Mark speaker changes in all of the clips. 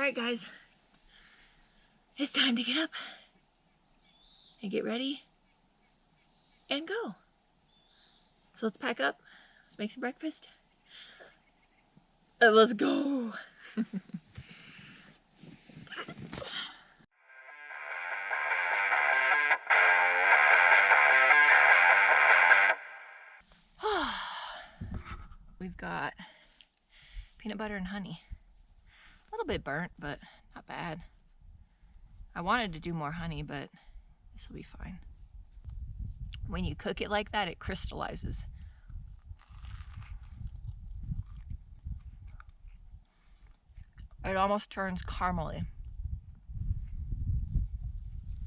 Speaker 1: Alright guys, it's time to get up and get ready and go. So let's pack up, let's make some breakfast, and let's go. We've got peanut butter and honey. A little bit burnt, but not bad. I wanted to do more honey, but this will be fine. When you cook it like that, it crystallizes. It almost turns caramely.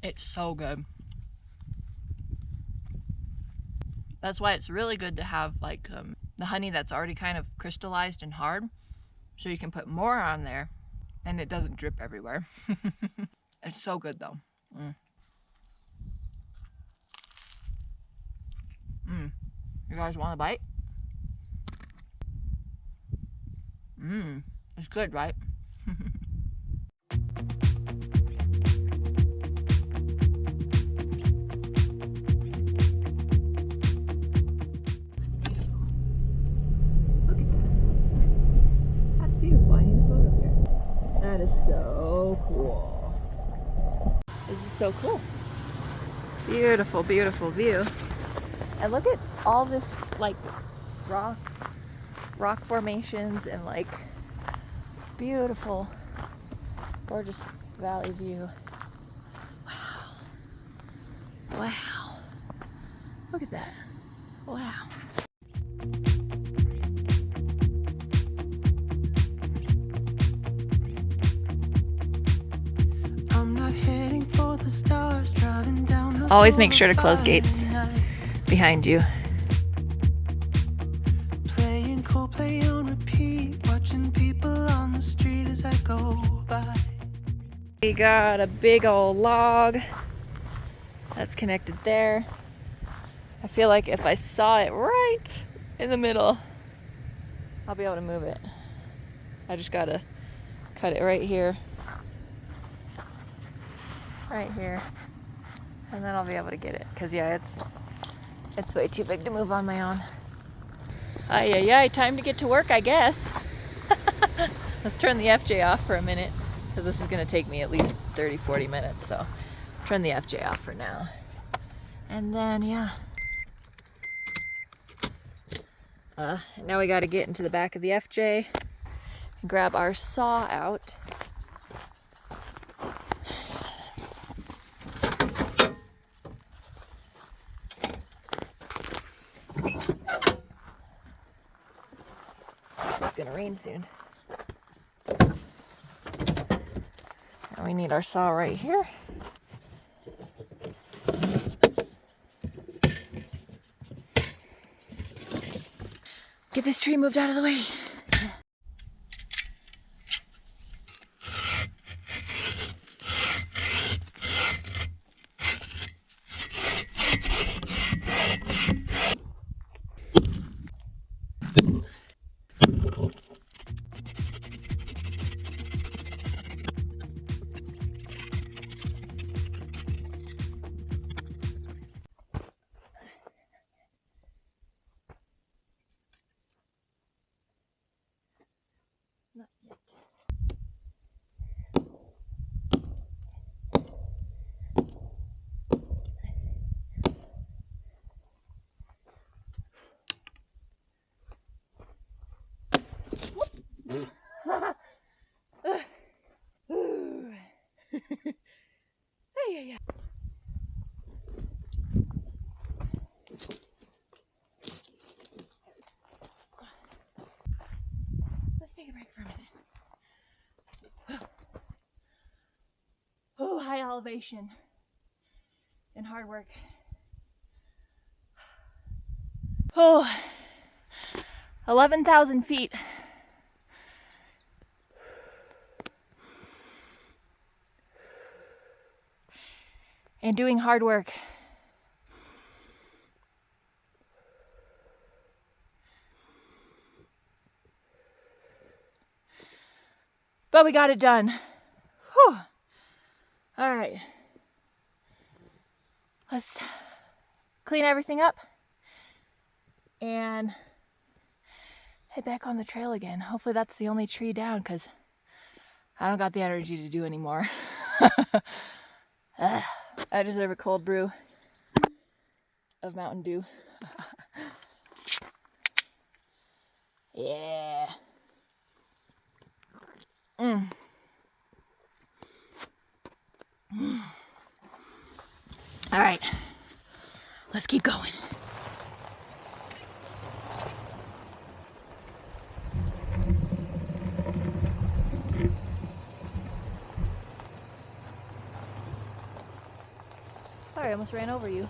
Speaker 1: It's so good. That's why it's really good to have like the honey that's already kind of crystallized and hard, so you can put more on there and it doesn't drip everywhere. It's so good though. You guys want a bite? It's good, right? Beautiful. I need a photo here. That is so cool. This is so cool. Beautiful, beautiful view. And look at all this like rocks, rock formations, and like beautiful, gorgeous valley view. Wow. Wow. Look at that. Wow. Always make sure to close gates behind you. Playing Coldplay on repeat, watching people on the street as I go by. We got a big old log that's connected there. I feel like if I saw it right in the middle, I'll be able to move it. I just gotta cut it right here. Right here, and then I'll be able to get it, because yeah, it's way too big to move on my own. Ay, time to get to work, I guess. Let's turn the FJ off for a minute, because this is going to take me at least 30-40 minutes, so turn the FJ off for now. And then yeah, now we got to get into the back of the FJ and grab our saw out. It's gonna rain soon. Now we need our saw right here. Get this tree moved out of the way. Not yet. Let's take a break for a minute. Oh, high elevation and hard work. Oh, 11,000 feet. And doing hard work. But we got it done. All right, let's clean everything up and head back on the trail again. Hopefully that's the only tree down, because I don't got the energy to do anymore. I deserve a cold brew of Mountain Dew. Yeah. All right, let's keep going. Sorry, I almost ran over you.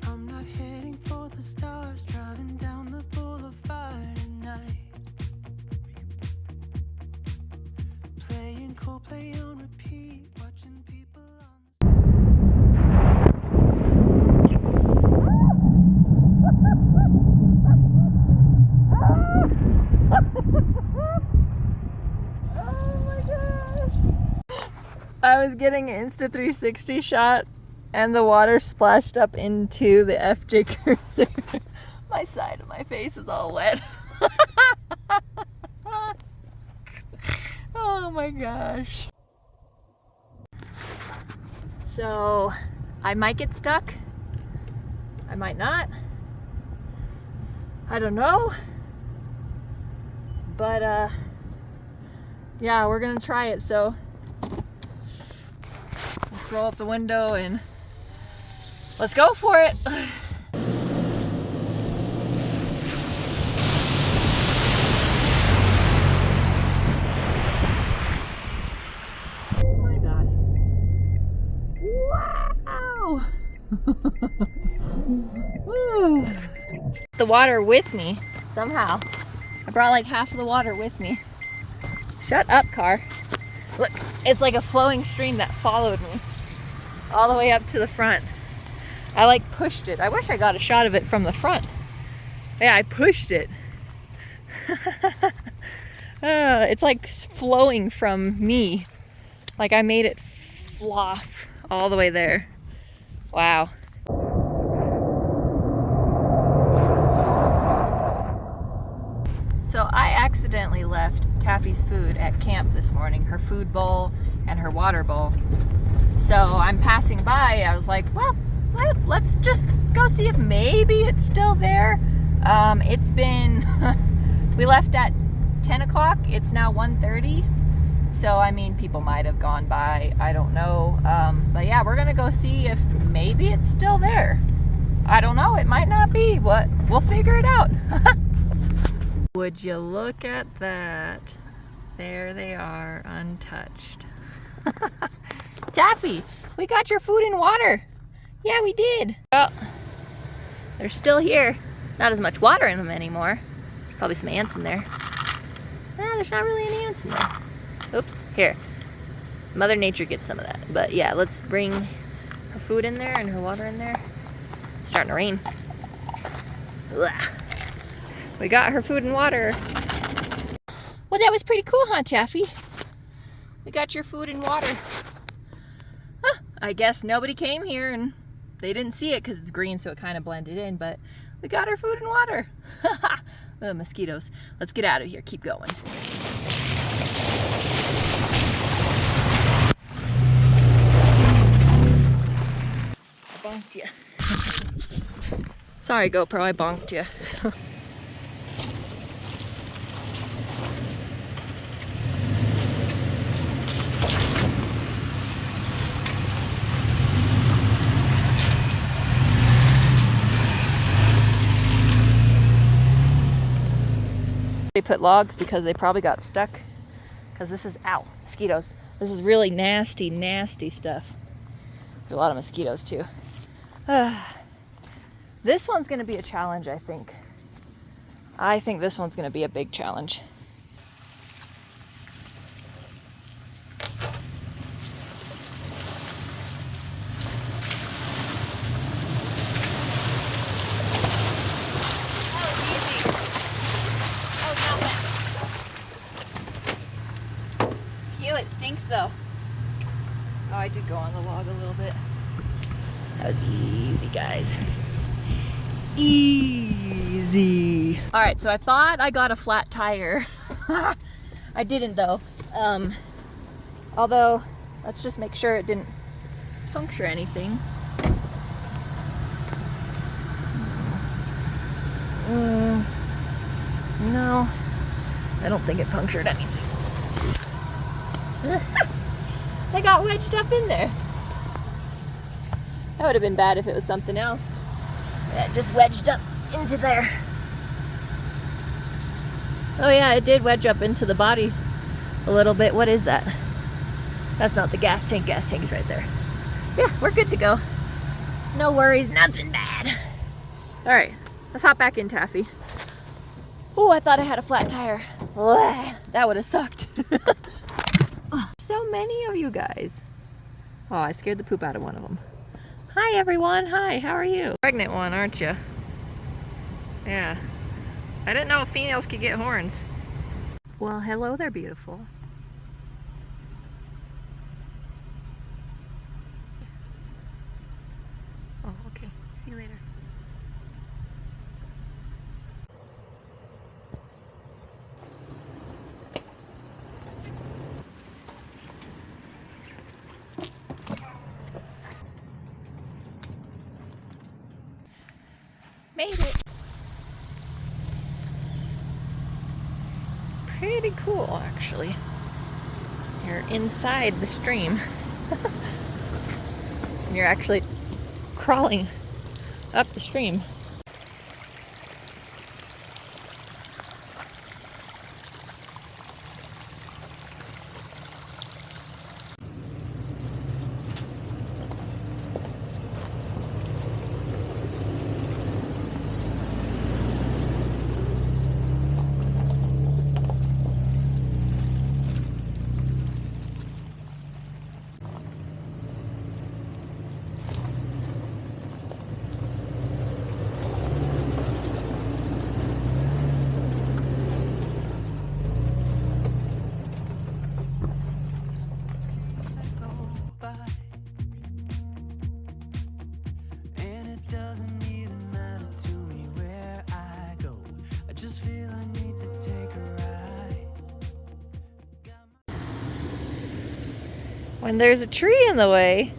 Speaker 2: I'm not heading for the stars, driving down the boulevard at night, playing Coldplay on repeat, watching people on
Speaker 1: I was getting an Insta360 shot and the water splashed up into the FJ Cruiser. My side of my face is all wet. Oh my gosh. So I might get stuck. I might not. I don't know. But yeah, we're gonna try it. So let's roll up the window and let's go for it. Oh my god. Wow. The water with me somehow. I brought like half of the water with me. Shut up, car. Look, it's like a flowing stream that followed me all the way up to the front. I like pushed it. I wish I got a shot of it from the front. Yeah, I pushed it. It's like flowing from me. Like I made it flop all the way there. Wow. So I accidentally left Taffy's food at camp this morning, her food bowl and her water bowl. So I'm passing by, I was like, well, let's just go see if maybe it's still there. It's been, we left at 10 o'clock, it's now 1:30. So, I mean, people might have gone by, I don't know. But yeah, we're gonna go see if maybe it's still there. I don't know, it might not be. We'll figure it out. Would you look at that? There they are, untouched. Taffy, we got your food and water. Yeah, we did. Well, they're still here. Not as much water in them anymore. Probably some ants in there. There's not really any ants in there. Oops, here. Mother Nature gets some of that. But yeah, let's bring her food in there and her water in there. It's starting to rain. Ugh. We got her food and water. Well, that was pretty cool, huh, Taffy? We got your food and water. Huh, I guess nobody came here and they didn't see it because it's green, so it kind of blended in, but we got our food and water. Oh, mosquitoes. Let's get out of here. Keep going. I bonked you. Sorry, GoPro, I bonked you. They put logs because they probably got stuck. Because this is, ow, mosquitoes. This is really nasty, nasty stuff. There's a lot of mosquitoes too. This one's gonna be a challenge, I think. I think this one's gonna be a big challenge. it stinks though. Oh, I did go on the log a little bit. That was easy, guys. Easy. All right, so I thought I got a flat tire. I didn't though. Although, let's just make sure it didn't puncture anything. No, I don't think it punctured anything. I got wedged up in there. That would have been bad if it was something else. That just wedged up into there. Oh yeah, it did wedge up into the body a little bit. What is that? That's not the gas tank. Gas tank is right there. Yeah, we're good to go. No worries, nothing bad. All right, let's hop back in, Taffy. Oh, I thought I had a flat tire. Ugh, that would have sucked. So many of you guys. Oh, I scared the poop out of one of them. Hi everyone, hi, how are you? Pregnant one, aren't you? Yeah. I didn't know females could get horns. Well, hello there, beautiful. Oh, okay. See you later. Made it. Pretty cool, actually. You're inside the stream. And you're actually crawling up the stream.
Speaker 2: As I go by, and it doesn't even matter to me where I go. I just feel I need to take a ride.
Speaker 1: When there's a tree in the way,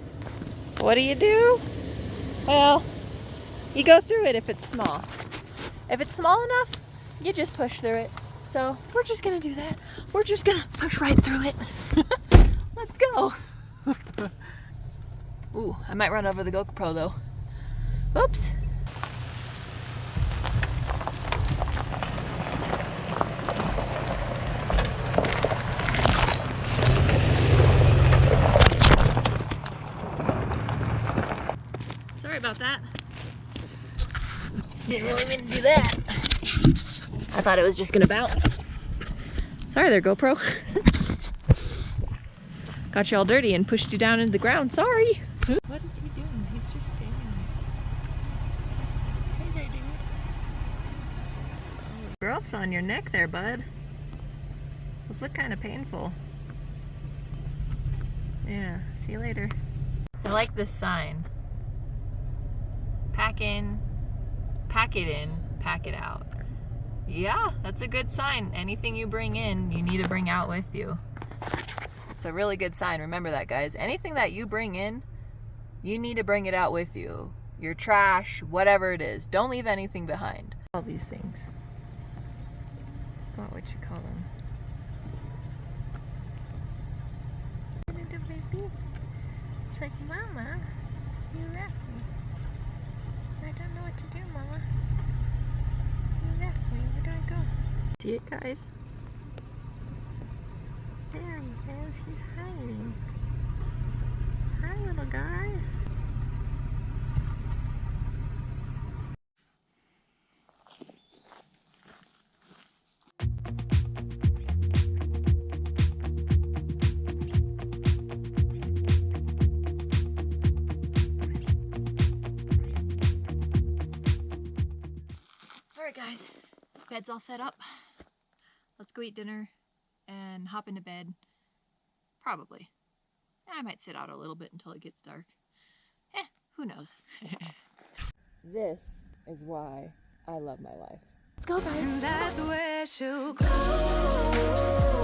Speaker 1: what do? Well, you go through it if it's small. If it's small enough, you just push through it. So we're just gonna do that. We're just gonna push right through it. Let's go. Ooh, I might run over the GoPro though. Oops. Sorry about that. Didn't really mean to do that. I thought it was just gonna bounce. Sorry there, GoPro. Got you all dirty and pushed you down into the ground. Sorry. What is he doing? He's just standing there. Hey there, dude. Oh, growth's on your neck there, bud. Those look kind of painful. Yeah, see you later. I like this sign. Pack in, pack it in, pack it out. Yeah, that's a good sign. Anything you bring in, you need to bring out with you. It's a really good sign. Remember that, guys. Anything that you bring in, you need to bring it out with you. Your trash, whatever it is. Don't leave anything behind. All these things. What would you call them? Little baby. It's like, Mama, you left me. I don't know what to do, Mama. You left me. Where do I go? See it, guys? There he is. He's hiding. Hi, little guy. Alright guys, bed's all set up. Let's go eat dinner and hop into bed. Probably. I might sit out a little bit until it gets dark. Who knows? This is why I love my life. Let's go, guys.
Speaker 2: And that's where she'll go.